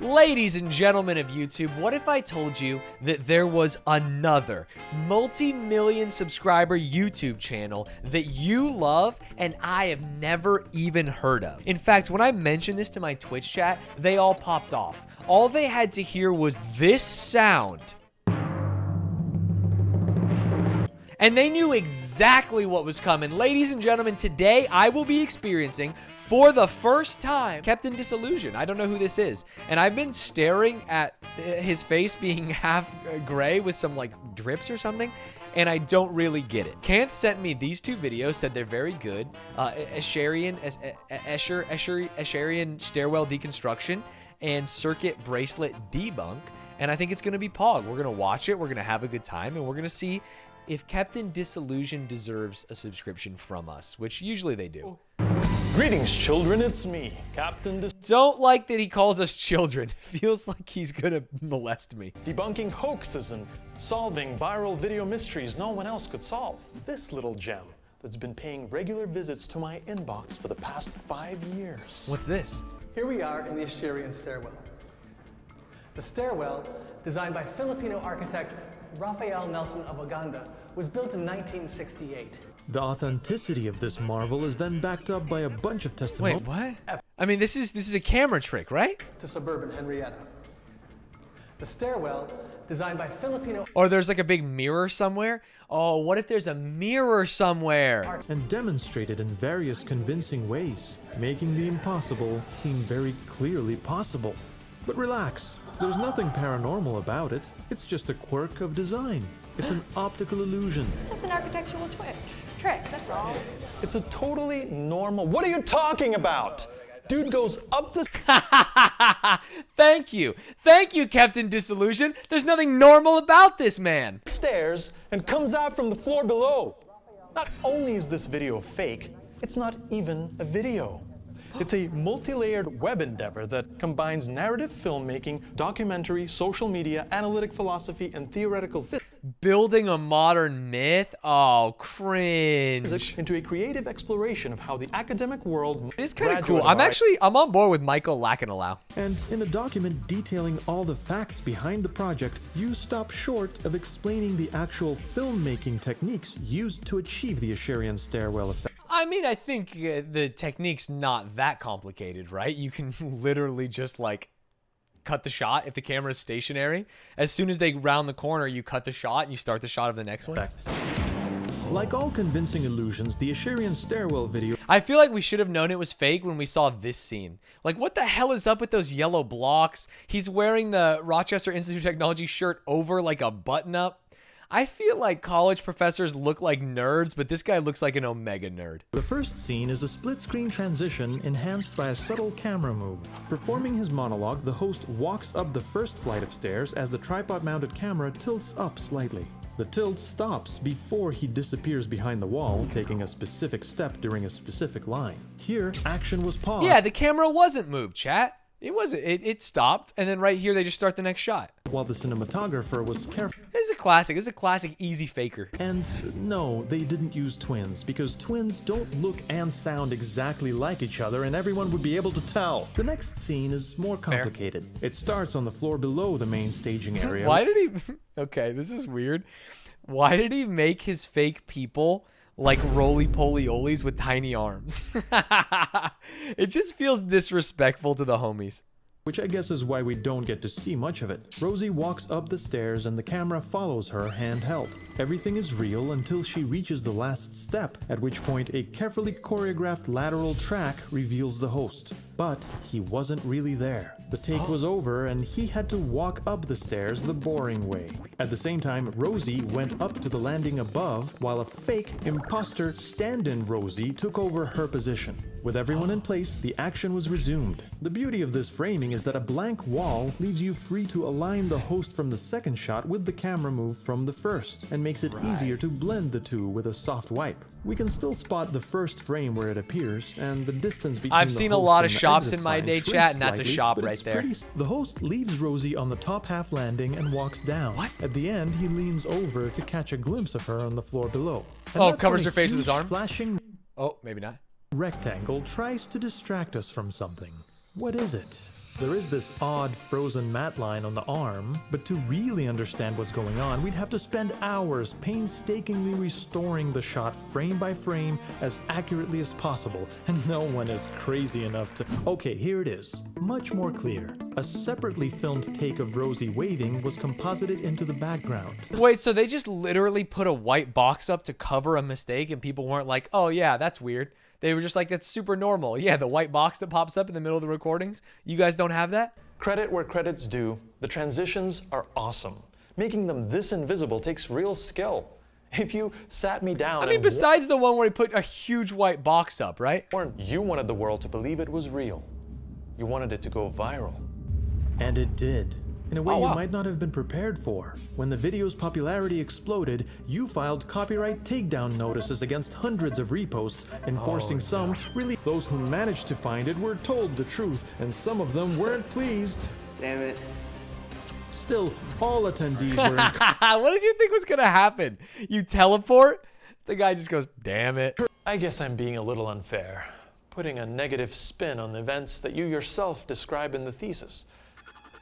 Ladies and gentlemen of YouTube, what if I told you that there was another multi-million subscriber YouTube channel that you love and I have never even heard of? In fact, when I mentioned this to my Twitch chat, they all popped off. All they had to hear was this sound. And they knew exactly what was coming. Ladies and gentlemen, today I will be experiencing, for the first time, Captain Disillusion. I don't know who this is. And I've been staring at his face being half gray with some like drips or something, and I don't really get it. Kant sent me these two videos, said they're very good. Escherian Stairwell Deconstruction and Circuit Bracelet Debunk. And I think it's gonna be Pog. We're gonna watch it, we're gonna have a good time, and we're gonna see if Captain Disillusion deserves a subscription from us, which usually they do. Greetings, children. It's me, Captain Don't like that he calls us children. Feels like he's gonna molest me. Debunking hoaxes and solving viral video mysteries no one else could solve. This little gem that's been paying regular visits to my inbox for the past 5 years. What's this? Here we are in the Escherian Stairwell. The stairwell, designed by Filipino architect Rafael Nelson of Uganda, was built in 1968. The authenticity of this marvel is then backed up by a bunch of testimonials. Wait, what? I mean, this is a camera trick, right? To suburban Henrietta. The stairwell, designed by Filipino... Or there's like a big mirror somewhere? Oh, what if there's a mirror somewhere? And demonstrated in various convincing ways, making the impossible seem very clearly possible. But relax, there's nothing paranormal about it. It's just a quirk of design. It's an optical illusion. It's just an architectural trick, that's all. It's a totally normal... What are you talking about? Dude goes up the... Thank you. Thank you, Captain Disillusion. There's nothing normal about this man. stairs and comes out from the floor below. Not only is this video fake, it's not even a video. It's a multi-layered web endeavor that combines narrative filmmaking, documentary, social media, analytic philosophy, and theoretical physics. Building a modern myth? Oh, cringe. Into a creative exploration of how the academic world... It's kind of cool. I'm on board with Michael Lacanalow. And in a document detailing all the facts behind the project, you stop short of explaining the actual filmmaking techniques used to achieve the Escherian Stairwell effect. I mean, I think the technique's not that complicated, right? You can literally just like cut the shot if the camera is stationary. As soon as they round the corner, you cut the shot and you start the shot of the next one. Like all convincing illusions, the Escherian Stairwell video... I feel like we should have known it was fake when we saw this scene. Like, what the hell is up with those yellow blocks? He's wearing the Rochester Institute of Technology shirt over like a button-up. I feel like college professors look like nerds, but this guy looks like an Omega nerd. The first scene is a split-screen transition enhanced by a subtle camera move. Performing his monologue, the host walks up the first flight of stairs as the tripod-mounted camera tilts up slightly. The tilt stops before he disappears behind the wall, taking a specific step during a specific line. Here, action was paused. Yeah, the camera wasn't moved, chat. It wasn't. It stopped, and then right here they just start the next shot. While the cinematographer was careful. This is a classic. This is a classic easy faker. And no, they didn't use twins, because twins don't look and sound exactly like each other, and everyone would be able to tell. The next scene is more complicated. Fair. It starts on the floor below the main staging area. Why did he... Okay, this is weird. Why did he make his fake people like roly-poly-olies with tiny arms? It just feels disrespectful to the homies. Which I guess is why we don't get to see much of it. Rosie walks up the stairs and the camera follows her handheld. Everything is real until she reaches the last step, at which point a carefully choreographed lateral track reveals the host. But he wasn't really there. The take was over and he had to walk up the stairs the boring way. At the same time, Rosie went up to the landing above, while a fake imposter stand-in Rosie took over her position. With everyone in place, the action was resumed. The beauty of this framing is that a blank wall leaves you free to align the host from the second shot with the camera move from the first, and makes it easier to blend the two with a soft wipe. We can still spot the first frame where it appears, and the distance between I've seen a lot of shops in my day, chat, and that's a shop right there. The host leaves Rosie on the top half landing and walks down. What? At the end, he leans over to catch a glimpse of her on the floor below. Oh, covers her face with his arm? Flashing Oh, maybe not. rectangle tries to distract us from something. What is it? There is this odd frozen matte line on the arm, but to really understand what's going on, we'd have to spend hours painstakingly restoring the shot frame by frame as accurately as possible, and no one is crazy enough to... Okay, here it is. Much more clear. A separately filmed take of Rosie waving was composited into the background. Wait, so they just literally put a white box up to cover a mistake and people weren't like, oh yeah, that's weird. They were just like, that's super normal. Yeah, the white box that pops up in the middle of the recordings. You guys don't have that? Credit where credit's due. The transitions are awesome. Making them this invisible takes real skill. If you sat me down I mean, besides the one where he put a huge white box up, right? You wanted the world to believe it was real. You wanted it to go viral. And it did. In a way Oh, wow. you might not have been prepared for. When the video's popularity exploded, you filed copyright takedown notices against hundreds of reposts, enforcing some, really those who managed to find it were told the truth, and some of them weren't pleased. Damn it. Still, all attendees were What did you think was gonna happen? You teleport? The guy just goes, damn it. I guess I'm being a little unfair, putting a negative spin on the events that you yourself describe in the thesis.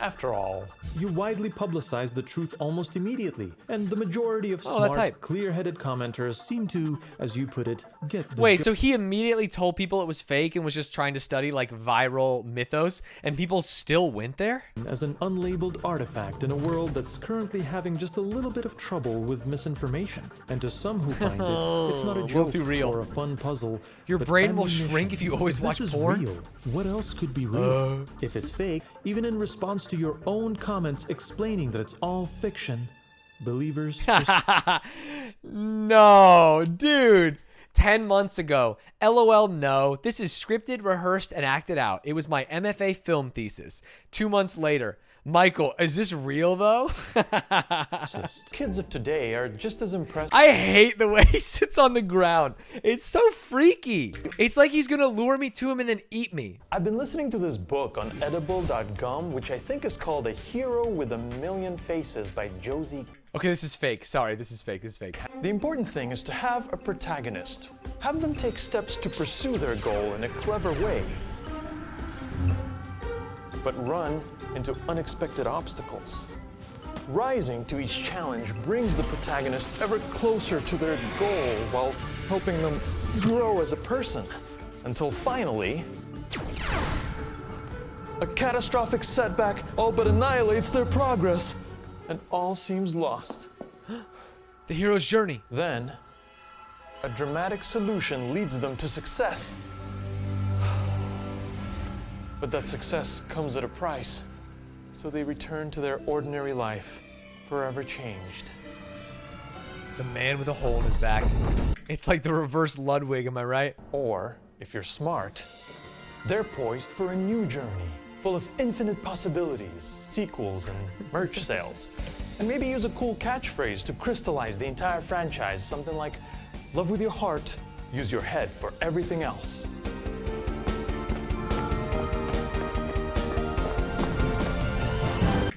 After all, You widely publicized the truth almost immediately, and the majority of Oh, that's smart, hype. clear-headed commenters seem to, as you put it, get the Wait, so he immediately told people it was fake and was just trying to study like viral mythos, and people still went there? as an unlabeled artifact in a world that's currently having just a little bit of trouble with misinformation. And to some who find it, it's not a little joke too real. or a fun puzzle. Your but brain will ammunition. shrink if you always If watch this is porn? real, what else could be real? If it's fake, even in response to your own comments explaining that it's all fiction, believers No, dude. 10 months ago. LOL, no. This is scripted, rehearsed, and acted out. It was my MFA film thesis. 2 months later. Michael, is this real though? persist. kids of today are just as impressed. I hate the way he sits on the ground. It's so freaky. It's like he's gonna lure me to him and then eat me. I've been listening to this book on edible.gum, which I think is called A Hero with a Million Faces by Josie. Okay, this is fake. Sorry, this is fake. This is fake. The important thing is to have a protagonist. Have them take steps to pursue their goal in a clever way, but run into unexpected obstacles. Rising to each challenge brings the protagonist ever closer to their goal while helping them grow as a person, until finally, a catastrophic setback all but annihilates their progress, and all seems lost. The hero's journey. Then, a dramatic solution leads them to success. But that success comes at a price, so they return to their ordinary life, forever changed. The man with a hole in his back. It's like the reverse Ludwig, am I right? Or, if you're smart, they're poised for a new journey, full of infinite possibilities, sequels, and merch sales. And maybe use a cool catchphrase to crystallize the entire franchise, something like, love with your heart, use your head for everything else.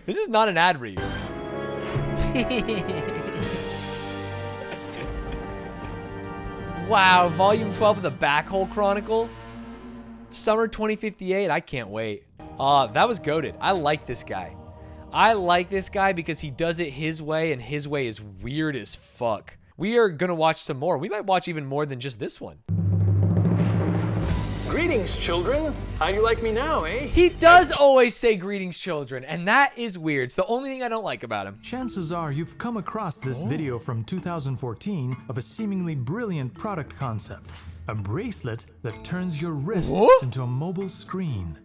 This is not an ad read. Wow, volume 12 of the Backhole Chronicles. Summer 2058, I can't wait. That was goated. I like this guy. I like this guy because he does it his way, and his way is weird as fuck. We are gonna watch some more. We might watch even more than just this one. Greetings, children. How you like me now, eh? He does always say greetings, children, and that is weird. It's the only thing I don't like about him. Chances are you've come across this video from 2014 of a seemingly brilliant product concept. A bracelet that turns your wrist into a mobile screen.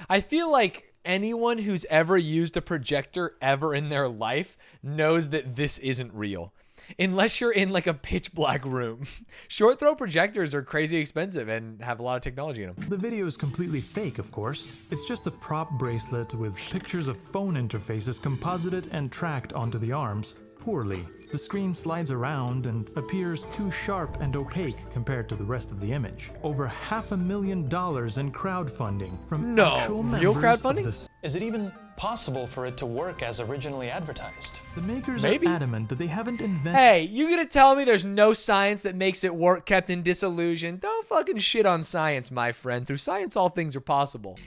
I feel like anyone who's ever used a projector ever in their life knows that this isn't real. Unless you're in like a pitch black room. Short throw projectors are crazy expensive and have a lot of technology in them. The video is completely fake, of course. It's just a prop bracelet with pictures of phone interfaces composited and tracked onto the arms. poorly. The screen slides around and appears too sharp and opaque compared to the rest of the image. Over $500,000 in crowdfunding from actual real members crowdfunding? of the Is it even possible for it to work as originally advertised? The makers Maybe. are adamant that they haven't invented. Hey, you gonna tell me there's no science that makes it work, Captain Disillusion? Don't fucking shit on science, my friend. Through science, all things are possible.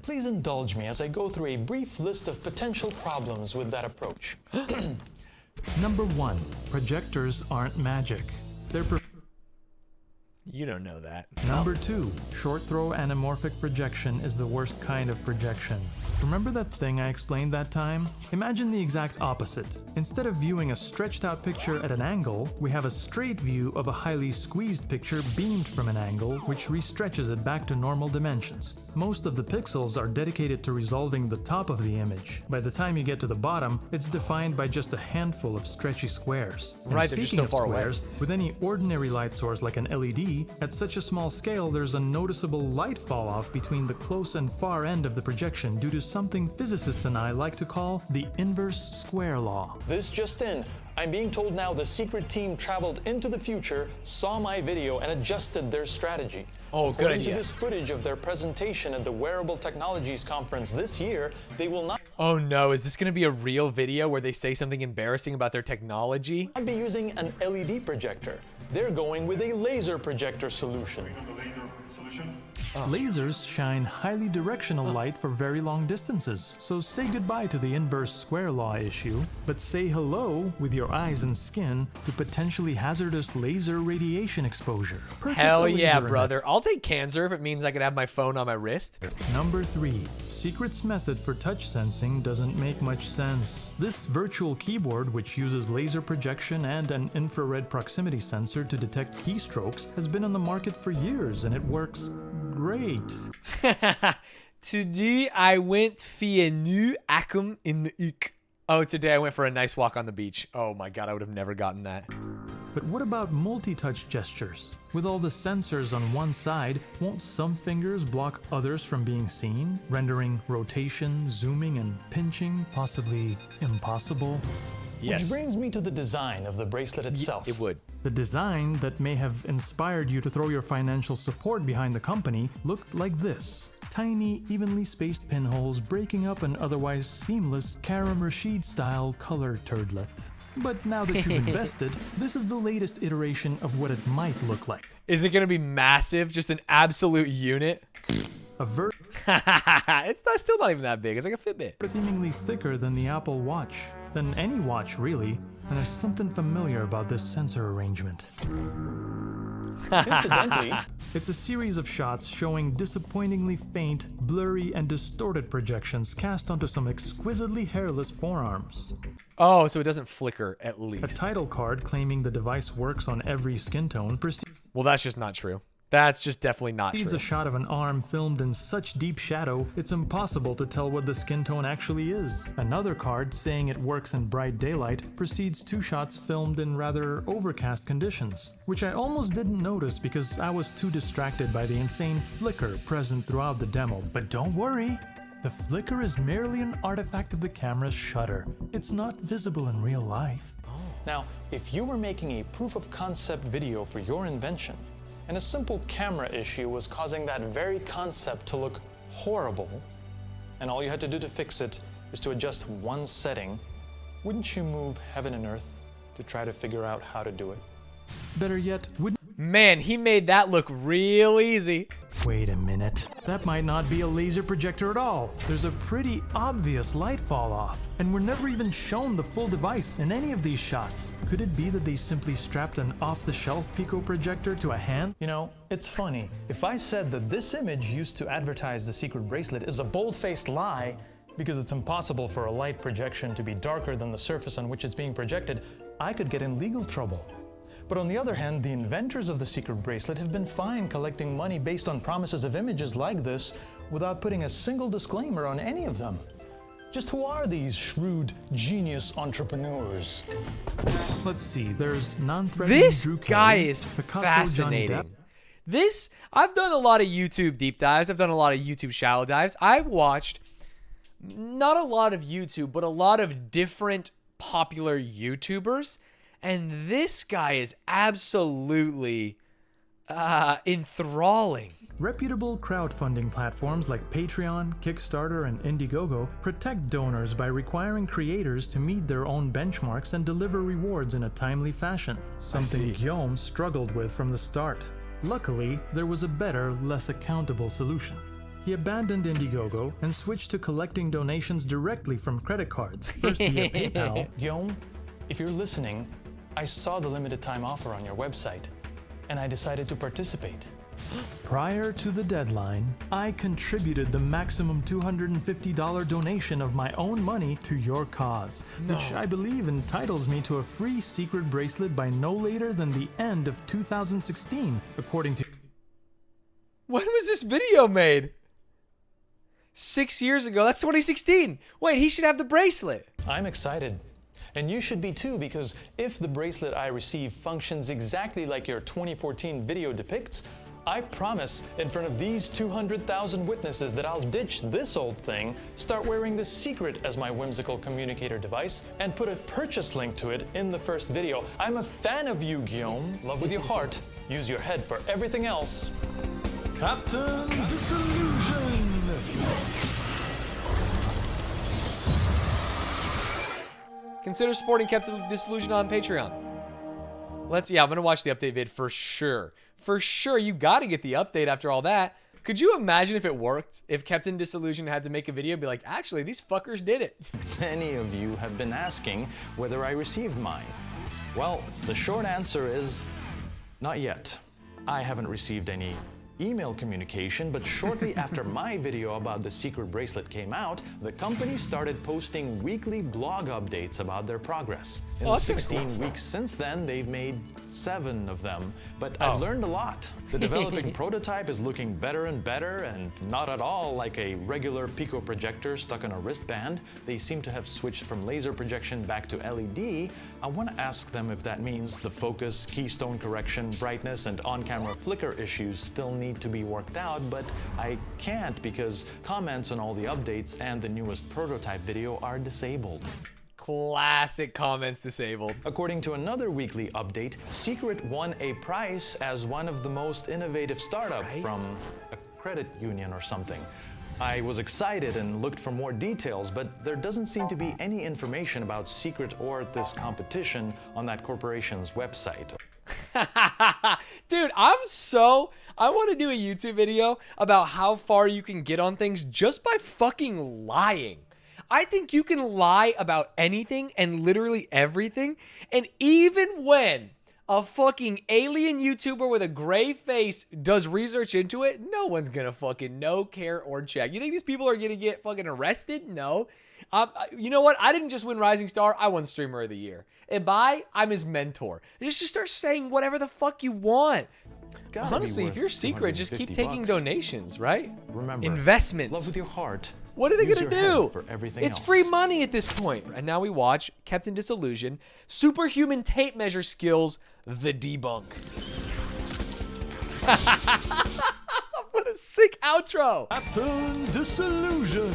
Please indulge me as I go through a brief list of potential problems with that approach. Number 1, projectors aren't magic. They're You don't know that. Number 2, short throw anamorphic projection is the worst kind of projection. Remember that thing I explained that time? Imagine the exact opposite. Instead of viewing a stretched out picture at an angle, we have a straight view of a highly squeezed picture beamed from an angle, which restretches it back to normal dimensions. Most of the pixels are dedicated to resolving the top of the image. By the time you get to the bottom, it's defined by just a handful of stretchy squares. And Right, they're just speaking so far of away. squares, with any ordinary light source like an LED, at such a small scale there's a noticeable light fall off between the close and far end of the projection due to something physicists and I like to call the inverse square law. This just in. I'm being told now the secret team traveled into the future, saw my video, and adjusted their strategy. Oh, good According idea. to this footage of their presentation at the Wearable Technologies Conference this year, they will not Oh no, is this gonna be a real video where they say something embarrassing about their technology? be using an LED projector. They're going with a laser projector solution. Lasers shine highly directional light for very long distances, so say goodbye to the inverse square law issue, but say hello with your eyes and skin to potentially hazardous laser radiation exposure. Purchase Hell a yeah, laser brother. I'll take cancer if it means I can have my phone on my wrist. Number 3. Secret's method for touch sensing doesn't make much sense. This virtual keyboard, which uses laser projection and an infrared proximity sensor to detect keystrokes, has been on the market for years and it works great. Today I went for a new acum in the ik. Oh, today I went for a nice walk on the beach. Oh my god, I would have never gotten that. But what about multi-touch gestures? With all the sensors on one side, won't some fingers block others from being seen, rendering rotation, zooming, and pinching possibly impossible? Yes, Which brings me to the design of the bracelet itself. it would. The design that may have inspired you to throw your financial support behind the company looked like this. Tiny, evenly spaced pinholes breaking up an otherwise seamless Karam Rashid-style color turdlet. But now that you've invested, this is the latest iteration of what it might look like. Is it gonna be massive? Just an absolute unit? A It's not, still not even that big. It's like a Fitbit. seemingly thicker than the Apple Watch, than any watch really, and there's something familiar about this sensor arrangement. Incidentally, It's a series of shots showing disappointingly faint, blurry, and distorted projections cast onto some exquisitely hairless forearms. Oh, so it doesn't flicker at A least. title card claiming the device works on every skin tone precedes Well, that's just not true. That's just definitely not a true. shot of an arm filmed in such deep shadow, it's impossible to tell what the skin tone actually is. Another card saying it works in bright daylight precedes 2 shots filmed in rather overcast conditions, which I almost didn't notice because I was too distracted by the insane flicker present throughout the demo. But don't worry! The flicker is merely an artifact of the camera's shutter. It's not visible in real life. now, if you were making a proof of concept video for your invention, and a simple camera issue was causing that very concept to look horrible, and all you had to do to fix it is to adjust one setting, wouldn't you move heaven and earth to try to figure out how to do it? Better yet, wouldn't Man, he made that look real easy. Wait a minute. That might not be a laser projector at all. There's a pretty obvious light fall off, and we're never even shown the full device in any of these shots. Could it be that they simply strapped an off-the-shelf Pico projector to a hand? You know, it's funny. If I said that this image used to advertise the secret bracelet is a bold-faced lie because it's impossible for a light projection to be darker than the surface on which it's being projected, I could get in legal trouble. But on the other hand, the inventors of the secret bracelet have been fine collecting money based on promises of images like this without putting a single disclaimer on any of them. Just who are these shrewd, genius entrepreneurs? Let's see, there's non-threatening This Drew guy Carey, is Picasso Johnny fascinating. Depp. I've done a lot of YouTube deep dives. I've done a lot of YouTube shallow dives. I've watched not a lot of YouTube, but a lot of different popular YouTubers. And this guy is absolutely enthralling. Reputable crowdfunding platforms like Patreon, Kickstarter, and Indiegogo protect donors by requiring creators to meet their own benchmarks and deliver rewards in a timely fashion, something Guillaume struggled with from the start. Luckily, there was a better, less accountable solution. He abandoned Indiegogo and switched to collecting donations directly from credit cards, first via PayPal. Guillaume, if you're listening, I saw the limited time offer on your website, and I decided to participate. Prior to the deadline, I contributed the maximum $250 donation of my own money to your cause, which I believe entitles me to a free secret bracelet by no later than the end of 2016, according to... When was this video made? 6 years ago. That's 2016. Wait, he should have the bracelet. I'm excited. And you should be too, because if the bracelet I receive functions exactly like your 2014 video depicts, I promise in front of these 200,000 witnesses that I'll ditch this old thing, start wearing the secret as my whimsical communicator device, and put a purchase link to it in the first video. I'm a fan of you, Guillaume. Love with your heart. Use your head for everything else. Captain Disillusion! Consider supporting Captain Disillusion on Patreon. I'm gonna watch the update vid for sure. For sure, you gotta get the update after all that. Could you imagine if it worked? If Captain Disillusion had to make a video, be like, actually, these fuckers did it. Many of you have been asking whether I received mine. Well, the short answer is not yet. I haven't received any email communication, but shortly after my video about the secret bracelet came out, the company started posting weekly blog updates about their progress. In the 16 weeks since then, they've made 7 of them, but I've learned a lot. The developing prototype is looking better and better, and not at all like a regular Pico projector stuck on a wristband. They seem to have switched from laser projection back to LED. I want to ask them if that means the focus, keystone correction, brightness, and on-camera flicker issues still need to be worked out, but I can't because comments on all the updates and the newest prototype video are disabled. Classic comments disabled. According to another weekly update, Secret won a prize as one of the most innovative startups from a credit union or something. I was excited and looked for more details, but there doesn't seem to be any information about Secret or this competition on that corporation's website. Dude, I want to do a YouTube video about how far you can get on things just by fucking lying. I think you can lie about anything and literally everything. And even when a fucking alien YouTuber with a gray face does research into it, no one's gonna fucking know, care, or check. You think these people are gonna get fucking arrested? No. You know what? I didn't just win Rising Star. I won Streamer of the Year. Ibai, I'm his mentor. Just start saying whatever the fuck you want. Honestly, if you're secret, just keep taking donations, right? Remember, investments. Love with your heart. What are they gonna do? For everything it's else. free money at this point. And now we watch Captain Disillusion, Superhuman Tape Measure Skills, The Debunk. What a sick outro. Captain Disillusion!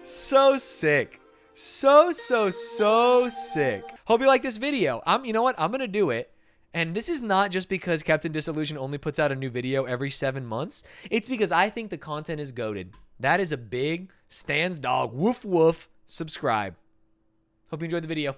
So sick. So sick. Hope you like this video. You know what? I'm gonna do it. And this is not just because Captain Disillusion only puts out a new video every 7 months. It's because I think the content is goated. That is a big Stanz dog. Woof woof. Subscribe. Hope you enjoyed the video.